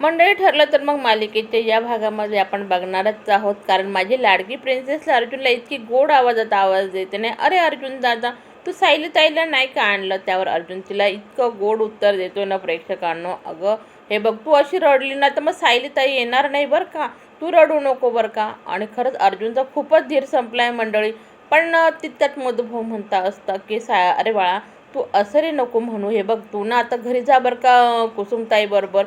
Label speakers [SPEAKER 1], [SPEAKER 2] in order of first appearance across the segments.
[SPEAKER 1] मंडळी ठरलं तर मग मालिकेच्या या भागामध्ये आपण बघणारच आहोत, कारण माझी लाडकी प्रिन्सेसला अर्जुनला इतकी गोड आवाजात आवाज देते नाही, अरे अर्जुन दादा तू सायली ताईला नाही का आणलं. त्यावर अर्जुन तिला इतकं गोड उत्तर देतो ना प्रेक्षकांनो, अगं हे बघ तू अशी रडली ना तर मग सायली ताई येणार नाही बरं का, तू रडू नको बरं का. आणि खरंच अर्जुनचा खूपच धीर संपला आहे मंडळी. पण तितक्यात मधुभाऊ म्हणता असता की अरे बाळा तू असं रे नको म्हणू, हे बघ तू ना आता घरी जा बरं का कुसुमताई बरोबर.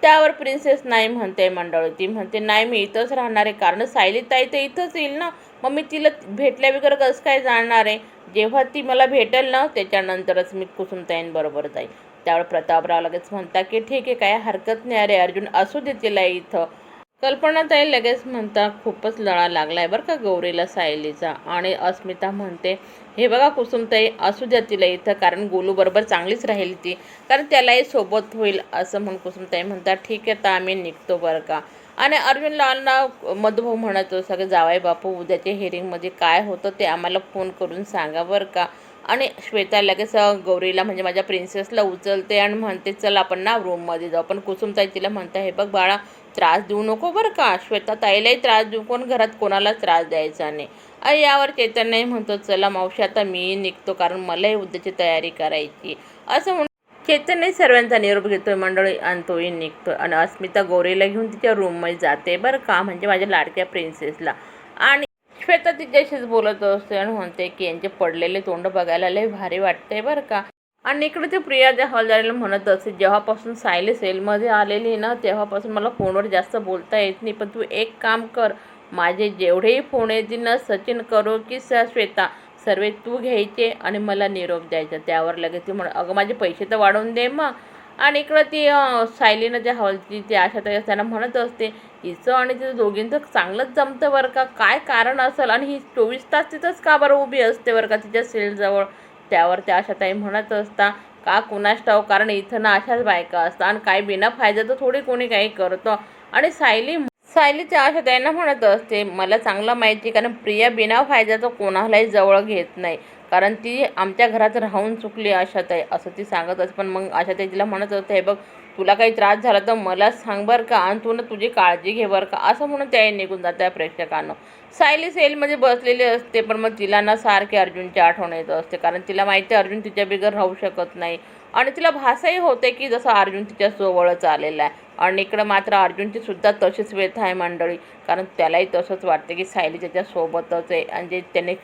[SPEAKER 1] त्यावर प्रिन्सेस नाही म्हणते मंडळी, ती म्हणते नाही मी इथंच राहणार आहे, कारण सायली ताई तर इथंच येईल ना, मग मी तिला भेटल्या वगैरे कसं काय जाणार आहे. जेव्हा ती मला भेटेल ना त्याच्यानंतरच मी कुसुमताईंबरोबर जाईल. त्यावर प्रतापराव लगेच म्हणता की ठीक आहे काय हरकत नाही, अरे अर्जुन असू दे तिला इथं. कल्पनाताई लगेच म्हणता खूपच लळा लागलाय बरं का गौरीला सायलीचा. आणि अस्मिता म्हणते हे बघा कुसुमताई असू द्या तिला इथं, कारण गोलूबरोबर चांगलीच राहील ती, कारण त्यालाही सोबत होईल असं म्हणून कुसुमताई म्हणतात ठीक आहे तर आम्ही निघतो बरं का. आणि अर्जुन लालना मधुभाऊ म्हणतो सगळं जावाई बापू उद्याच्या हिअरिंगमध्ये काय होतं ते आम्हाला फोन करून सांगा बरं का. आणि श्वेता लगेच गौरीला म्हणजे माझ्या प्रिन्सेसला उचलते आणि म्हणते चल आपण ना रूममध्ये जाऊ. पण कुसुमताई तिला म्हणता हे बघ बाळा त्रास देऊ नको बरं का, श्वेता ताईलाही त्रास देऊ कोण घरात कोणाला त्रास द्यायचा नाही. आणि यावर चैतन्यही म्हणतो चला मावशी आता मी निघतो, कारण मलाही उद्याची तयारी करायची असं म्हणून चैतन्य सर्वांचा निरोप घेतोय मंडळी आणि तोही निघतोय. आणि अस्मिता गौरीला घेऊन तिच्या रूममध्ये जाते बरं का, म्हणजे माझ्या लाडक्या प्रिन्सेसला. आणि श्वेता तिच्याशीच बोलत असते आणि म्हणते की यांचे पडलेले तोंड बघायला लय भारी वाटतंय बरं का. आणि इकडे ते प्रियाच्या हॉलदारीला म्हणत असते जेव्हापासून सायली सेलमध्ये आलेली ना तेव्हापासून मला फोनवर जास्त बोलता येत नाही, पण तू एक काम कर, माझे जेवढेही फोन येतील ना सचिन करो की श्वेता सर्व तू घ्यायचे आणि मला निरोप द्यायचा. त्यावर लगेच ती अगं माझे पैसे तर वाढवून दे मग. आणि इकडं ती सायलीनं ज्या हॉलची ती आशाताई त्यांना म्हणत असते हिचं आणि तिचं दोघींचं चांगलंच जमतं बरं का, काय कारण असेल आणि ही 24 तास तिथंच का बरं उभी असते बरं का तिच्या सेलजवळ. त्यावर त्या आशाताई म्हणत असता का कुणास ठाऊक, कारण इथं ना अशाच बायका असतात आणि काही बिना फायद्याचं थोडी कोणी काही करतं. आणि सायली त्या आशाताईंना म्हणत असते मला चांगलं माहिती, कारण प्रिया बिना फायद्याचं कोणालाही जवळ घेत नाही, कारण ती आमच्या घरात राहून चुकली आशाताई असं ती सांगत असते. पण मग आशाताई तिला म्हणत असते हे बघ तुला काही त्रास झाला तर मला सांग बरं का, आणि तू ना तुझी काळजी घे बरं का असं म्हणून त्याही निघून जात. त्या प्रेक्षकांना सायली सेलमध्ये बसलेली असते, पण मग तिला ना सारखी अर्जुनची आठवण येत असते, कारण तिला माहिती आहे अर्जुन तिच्या बिगर राहू शकत नाही. आणि तिला भासही होते की जसं अर्जुन तिच्या जवळच आलेला आहे. आणि इकडं मात्र अर्जुनची सुद्धा तशीच व्यथा आहे मंडळी, कारण त्यालाही तसंच वाटते की सायली त्याच्यासोबतच आहे. आणि जे त्याने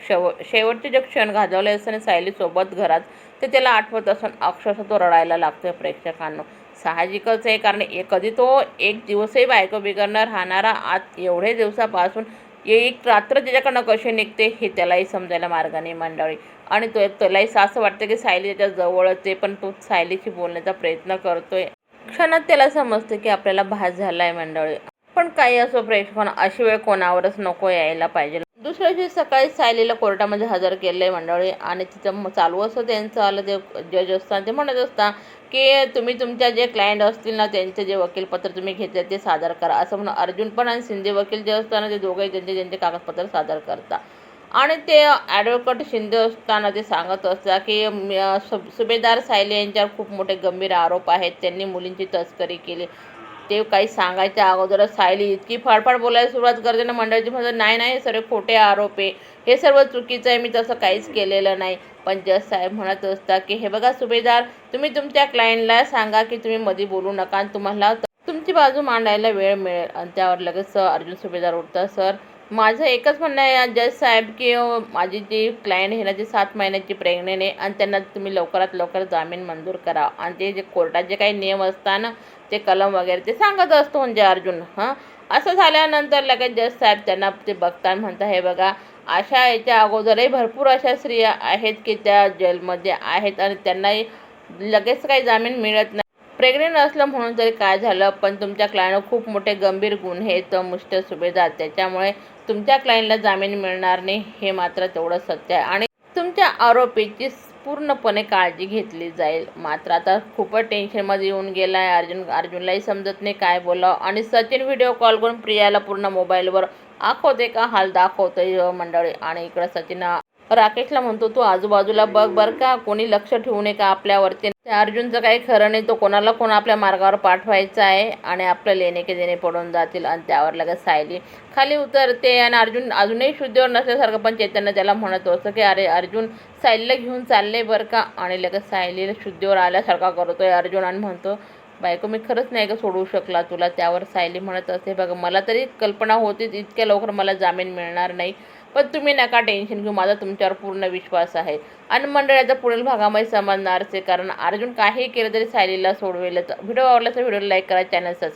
[SPEAKER 1] शेवटचे जे क्षण घालवले असताना सायलीसोबत घरात ते त्याला आठवत असून अक्षरशः तो रडायला लागतोय प्रेक्षकांना. साहजिकच आहे, कारण कधी तो एक दिवसही बायको बिगरनं राहणारा आज एवढे दिवसापासून एक रात्र त्याच्याकडनं कशी निघते हे त्यालाही समजायला मार्गाने मंडळी. आणि त्यालाही असं वाटतं की सायली त्याच्या जवळच आहे, पण तो सायलीशी बोलण्याचा प्रयत्न करतोय. क्षणात त्याला समजतं की आपल्याला भास झाला आहे मंडळी. पण काही असो प्रेक्षकांना अशी वेळ कोणावरच नको यायला पाहिजे. दुसऱ्या दिवशी सकाळी सायलीला कोर्टामध्ये हजर केलं आहे मंडळी. आणि तिचं चालू असतं त्यांचं आलं जे जज असतात ते म्हणत असतात की तुम्ही तुमच्या जे क्लायंट असतील ना त्यांचे जे वकीलपत्र तुम्ही घेतले ते सादर करा असं म्हणून अर्जुन पण आणि शिंदे वकील जे असताना ते दोघंही त्यांचे कागदपत्र सादर करतात. आणि ते ॲडव्होकेट शिंदे असताना ते सांगत असतात की सुभेदार सायली यांच्यावर खूप मोठे गंभीर आरोप आहेत, त्यांनी मुलींची तस्करी केली. ते काही सांगायच्या अगोदरच सायली इतकी फाडफाड बोलायला सुरुवात करते ना मंडळीची, म्हणजे नाही नाही हे सर्व खोटे आरोप आहे, हे सर्व चुकीचं आहे, मी तसं काहीच केलेलं नाही. पण जज साहेब म्हणत असतात की हे बघा सुभेदार तुम्ही तुमच्या क्लायंटला सांगा की तुम्ही मध्ये बोलू नका आणि तुम्हाला तुमची बाजू मांडायला वेळ मिळेल. आणि त्यावर लगेच अर्जुन सुभेदार उठतात सर माझं एकच म्हणणं आहे जज साहेब की माझी जी क्लायंट आहे ना जी 7 महिन्याची प्रेग्नेंट आहे आणि त्यांना तुम्ही लवकरात लवकर जामीन मंजूर करा. आणि ते जे कोर्टात जे काही नियम असतात ना ते कलम वगैरे ते सांगत असतो म्हणजे अर्जुन. असं झाल्यानंतर लगेच जज साहेब त्यांना ते बघताना म्हणतात हे बघा अशा याच्या अगोदरही भरपूर अशा स्त्रिया आहेत की त्या जेलमध्ये आहेत आणि त्यांनाही लगेच काही जामीन मिळत नाही. प्रेग्नेंट असलं म्हणून तरी काय झालं, पण तुमच्या क्लायंटला खूप मोठे गंभीर गुन्हे आहेत मिस्टर सुभेदार, त्याच्यामुळे तुमच्या क्लायंटला जामीन मिळणार नाही हे मात्र तेवढं सत्य आहे. आणि तुमच्या आरोपीची पूर्णपणे काळजी घेतली जाईल. मात्र आता खूपच टेन्शनमध्ये येऊन गेला आहे अर्जुनलाही समजत नाही काय बोलावं. आणि सचिन व्हिडिओ कॉल करून प्रियाला पूर्ण मोबाईलवर आखवते का हाल दाखवतोय मंडळी. आणि इकडं सचिन राकेशला म्हणतो तू आजूबाजूला बघ बरं का, कोणी लक्ष ठेवू नये का आपल्यावरती. त्या अर्जुनचं काही खरं नाही, तो कोणाला कोण आपल्या मार्गावर पाठवायचा आहे आणि आपलं लेणे के देणे पडून जातील. आणि त्यावर लगेच सायली खाली उतरते आणि अर्जुन अजूनही शुद्धीवर नसल्यासारखं पण चैतन्य त्याला म्हणत होतं की अरे अर्जुन सायलीला घेऊन चालले बरं का. आणि लगेच सायलीला शुद्धीवर आल्यासारखा करतोय अर्जुन आणि म्हणतो बायको मी खरंच नाही का सोडवू शकला तुला. त्यावर सायली म्हणत असते बघा मला तरी कल्पना होतीच इतक्या लवकर मला जामीन मिळणार नाही, पण तुम्ही नका टेन्शन घेऊ, माझा तुमच्यावर पूर्ण विश्वास आहे. आणि मंडळाच्या पुढील भागामध्ये समजणारच आहे, कारण अर्जुन काही केलं तरी सायलीला सोडवेलच. व्हिडिओ आवडला तर व्हिडिओला लाईक करा, चॅनल सबस्क्राईब